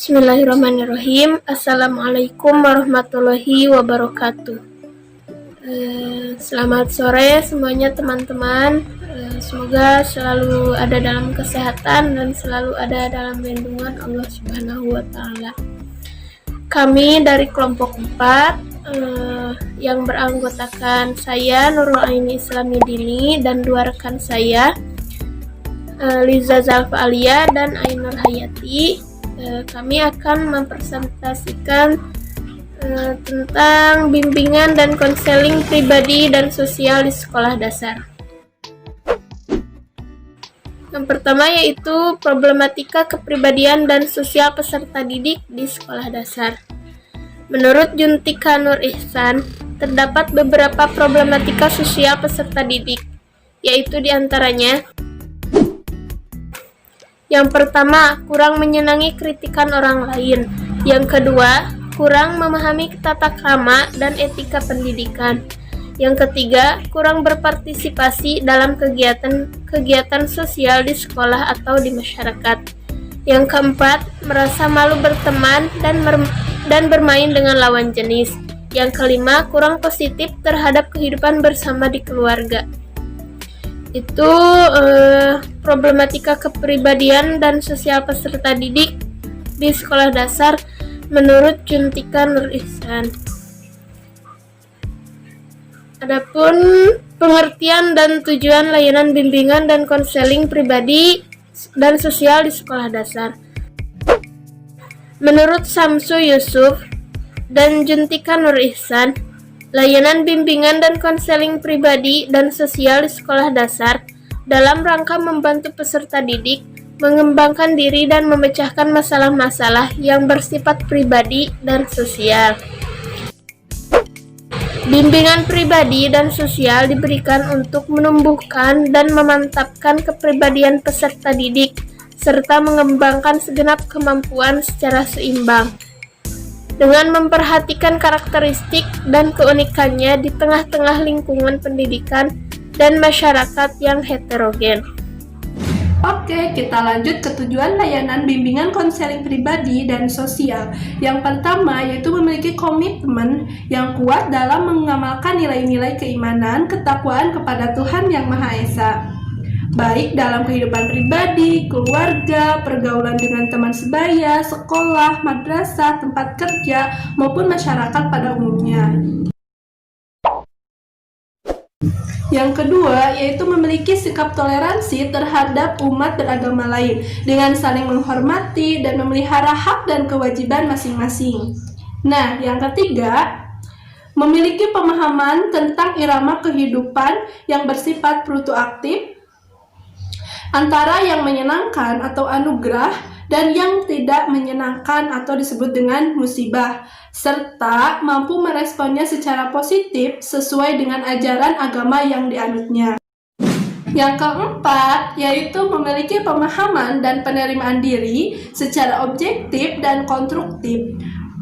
Bismillahirrahmanirrahim. Assalamualaikum warahmatullahi wabarakatuh. Selamat sore semuanya teman-teman. Semoga selalu ada dalam kesehatan dan selalu ada dalam lindungan Allah Subhanahu wa Ta'ala. Kami dari kelompok 4 yang beranggotakan saya Nurul Aini Islami Dini dan dua rekan saya, Liza Zalfa Alia dan Ainur Hayati. Kami akan mempresentasikan tentang bimbingan dan konseling pribadi dan sosial di sekolah dasar. Yang pertama yaitu problematika kepribadian dan sosial peserta didik di sekolah dasar. Menurut Juntika Nur Ihsan, terdapat beberapa problematika sosial peserta didik, yaitu diantaranya: yang pertama, kurang menyenangi kritikan orang lain. Yang kedua, kurang memahami tata krama dan etika pendidikan. Yang ketiga, kurang berpartisipasi dalam kegiatan sosial di sekolah atau di masyarakat. Yang keempat, merasa malu berteman dan bermain dengan lawan jenis. Yang kelima, kurang positif terhadap kehidupan bersama di keluarga. Itu problematika kepribadian dan sosial peserta didik di sekolah dasar menurut Juntika Nur Ihsan. Adapun pengertian dan tujuan layanan bimbingan dan konseling pribadi dan sosial di sekolah dasar. Menurut Samsu Yusuf dan Juntika Nur Ihsan, layanan bimbingan dan konseling pribadi dan sosial di sekolah dasar dalam rangka membantu peserta didik mengembangkan diri dan memecahkan masalah-masalah yang bersifat pribadi dan sosial. Bimbingan pribadi dan sosial diberikan untuk menumbuhkan dan memantapkan kepribadian peserta didik serta mengembangkan segenap kemampuan secara seimbang, dengan memperhatikan karakteristik dan keunikannya di tengah-tengah lingkungan pendidikan dan masyarakat yang heterogen. Oke, kita lanjut ke tujuan layanan bimbingan konseling pribadi dan sosial. Yang pertama yaitu memiliki komitmen yang kuat dalam mengamalkan nilai-nilai keimanan, ketakwaan kepada Tuhan Yang Maha Esa, baik dalam kehidupan pribadi, keluarga, pergaulan dengan teman sebaya, sekolah, madrasah, tempat kerja, maupun masyarakat pada umumnya. Yang kedua yaitu memiliki sikap toleransi terhadap umat beragama lain dengan saling menghormati dan memelihara hak dan kewajiban masing-masing. Nah, yang ketiga, memiliki pemahaman tentang irama kehidupan yang bersifat fluktuatif antara yang menyenangkan atau anugerah dan yang tidak menyenangkan atau disebut dengan musibah, serta mampu meresponnya secara positif sesuai dengan ajaran agama yang dianutnya. Yang keempat yaitu memiliki pemahaman dan penerimaan diri secara objektif dan konstruktif,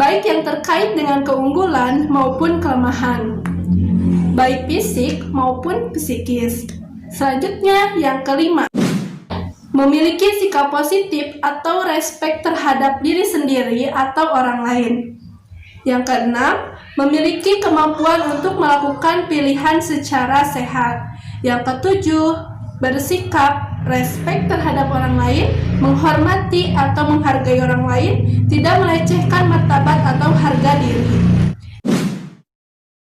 baik yang terkait dengan keunggulan maupun kelemahan, baik fisik maupun psikis. Selanjutnya, yang kelima, memiliki sikap positif atau respek terhadap diri sendiri atau orang lain. Yang keenam, memiliki kemampuan untuk melakukan pilihan secara sehat. Yang ketujuh, bersikap respek terhadap orang lain, menghormati atau menghargai orang lain, tidak melecehkan martabat atau harga diri.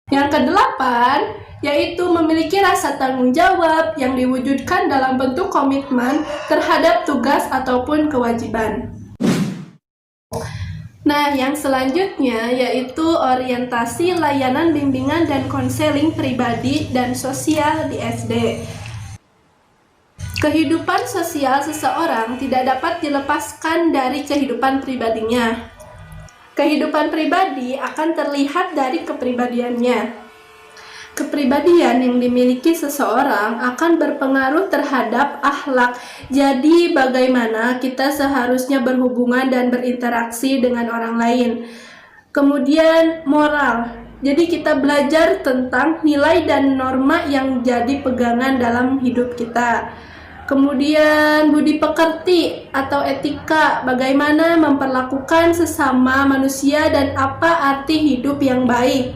Yang kedelapan, yaitu memiliki rasa tanggung jawab yang diwujudkan dalam bentuk komitmen terhadap tugas ataupun kewajiban. Nah, yang selanjutnya yaitu orientasi layanan bimbingan dan konseling pribadi dan sosial di SD. Kehidupan sosial seseorang tidak dapat dilepaskan dari kehidupan pribadinya. Kehidupan pribadi akan terlihat dari kepribadiannya. Kepribadian yang dimiliki seseorang akan berpengaruh terhadap akhlak. Jadi bagaimana kita seharusnya berhubungan dan berinteraksi dengan orang lain. Kemudian moral. Jadi kita belajar tentang nilai dan norma yang jadi pegangan dalam hidup kita. Kemudian budi pekerti atau etika, bagaimana memperlakukan sesama manusia dan apa arti hidup yang baik.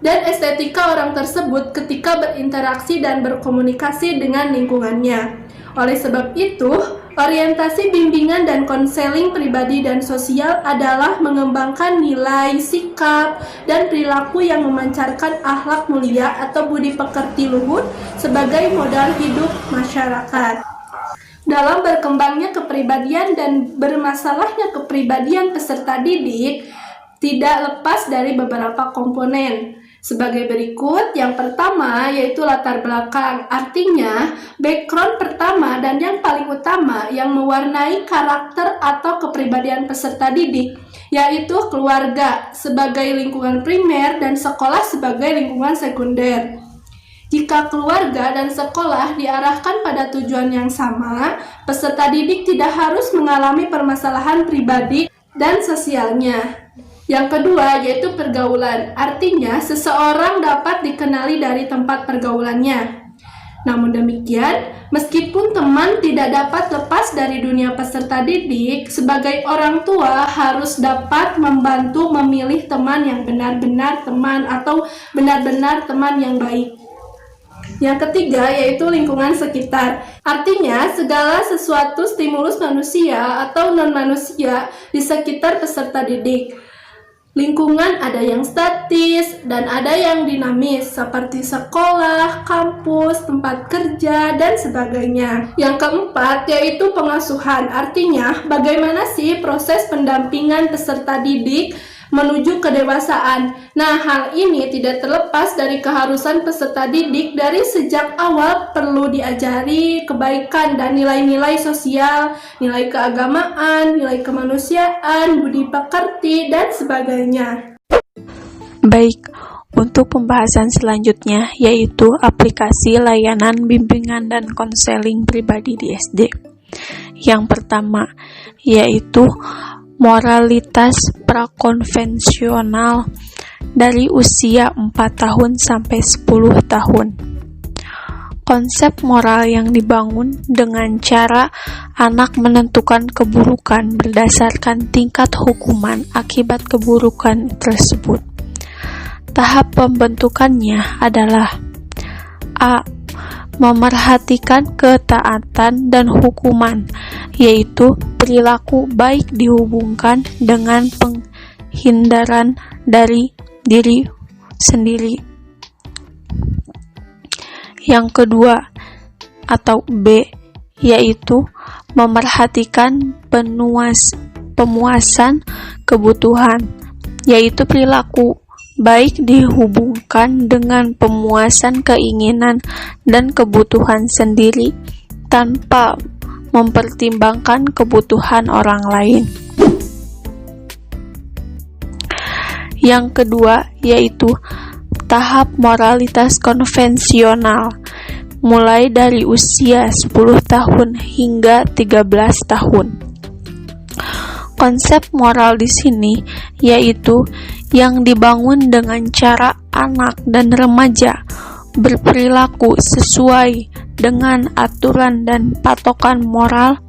Dan estetika orang tersebut ketika berinteraksi dan berkomunikasi dengan lingkungannya. Oleh sebab itu, orientasi bimbingan dan konseling pribadi dan sosial adalah mengembangkan nilai, sikap, dan perilaku yang memancarkan akhlak mulia atau budi pekerti luhur sebagai modal hidup masyarakat. Dalam berkembangnya kepribadian dan bermasalahnya kepribadian peserta didik tidak lepas dari beberapa komponen. Sebagai berikut, yang pertama yaitu latar belakang, artinya background pertama dan yang paling utama yang mewarnai karakter atau kepribadian peserta didik, yaitu keluarga sebagai lingkungan primer dan sekolah sebagai lingkungan sekunder. Jika keluarga dan sekolah diarahkan pada tujuan yang sama, peserta didik tidak harus mengalami permasalahan pribadi dan sosialnya. Yang kedua yaitu pergaulan, artinya seseorang dapat dikenali dari tempat pergaulannya. Namun demikian, meskipun teman tidak dapat lepas dari dunia peserta didik, sebagai orang tua harus dapat membantu memilih teman yang benar-benar teman atau benar-benar teman yang baik. Yang ketiga yaitu lingkungan sekitar, artinya segala sesuatu stimulus manusia atau non-manusia di sekitar peserta didik. Lingkungan ada yang statis dan ada yang dinamis seperti sekolah, kampus, tempat kerja, dan sebagainya. Yang keempat yaitu pengasuhan, artinya bagaimana sih proses pendampingan peserta didik menuju kedewasaan. Nah, hal ini tidak terlepas dari keharusan peserta didik dari sejak awal perlu diajari kebaikan dan nilai-nilai sosial, nilai keagamaan, nilai kemanusiaan, budi pekerti, dan sebagainya. Baik, untuk pembahasan selanjutnya yaitu aplikasi layanan bimbingan dan konseling pribadi di SD. Yang pertama yaitu moralitas prakonvensional dari usia 4 tahun sampai 10 tahun. Konsep moral yang dibangun dengan cara anak menentukan keburukan berdasarkan tingkat hukuman akibat keburukan tersebut. Tahap pembentukannya adalah A. Memerhatikan ketaatan dan hukuman, yaitu perilaku baik dihubungkan dengan penghindaran dari diri sendiri. Yang kedua atau B, yaitu memerhatikan pemuasan kebutuhan, yaitu perilaku baik dihubungkan dengan pemuasan keinginan dan kebutuhan sendiri tanpa mempertimbangkan kebutuhan orang lain. Yang kedua yaitu tahap moralitas konvensional, mulai dari usia 10 tahun hingga 13 tahun. Konsep moral di sini yaitu yang dibangun dengan cara anak dan remaja berperilaku sesuai dengan aturan dan patokan moral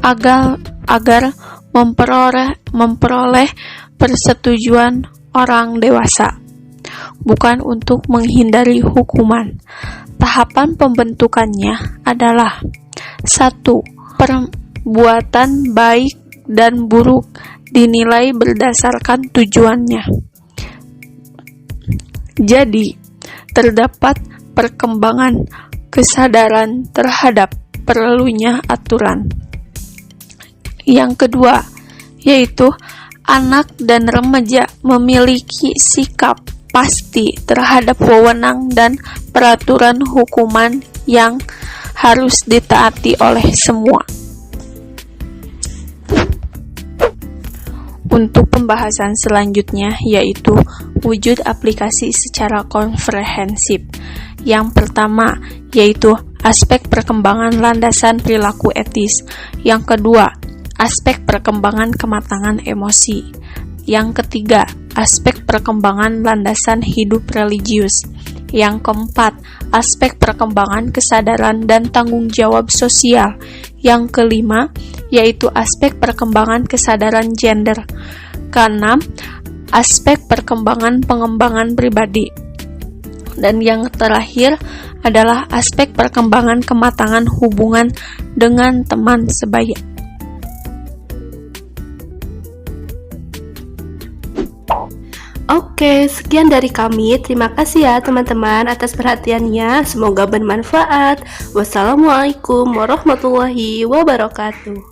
agar memperoleh persetujuan orang dewasa, bukan untuk menghindari hukuman. Tahapan pembentukannya adalah 1. Perbuatan baik dan buruk dinilai berdasarkan tujuannya. Jadi, terdapat perkembangan kesadaran terhadap perlunya aturan. Yang kedua, yaitu anak dan remaja memiliki sikap pasti terhadap wewenang dan peraturan hukuman yang harus ditaati oleh semua. Untuk pembahasan selanjutnya yaitu wujud aplikasi secara komprehensif. Yang pertama yaitu aspek perkembangan landasan perilaku etis. Yang kedua, aspek perkembangan kematangan emosi. Yang ketiga, aspek perkembangan landasan hidup religius. Yang keempat, aspek perkembangan kesadaran dan tanggung jawab sosial. Yang kelima, yaitu aspek perkembangan kesadaran gender. Keenam, aspek perkembangan pengembangan pribadi. Dan yang terakhir adalah aspek perkembangan kematangan hubungan dengan teman sebaya. Oke, sekian dari kami. Terima kasih ya teman-teman atas perhatiannya. Semoga bermanfaat. Wassalamualaikum warahmatullahi wabarakatuh.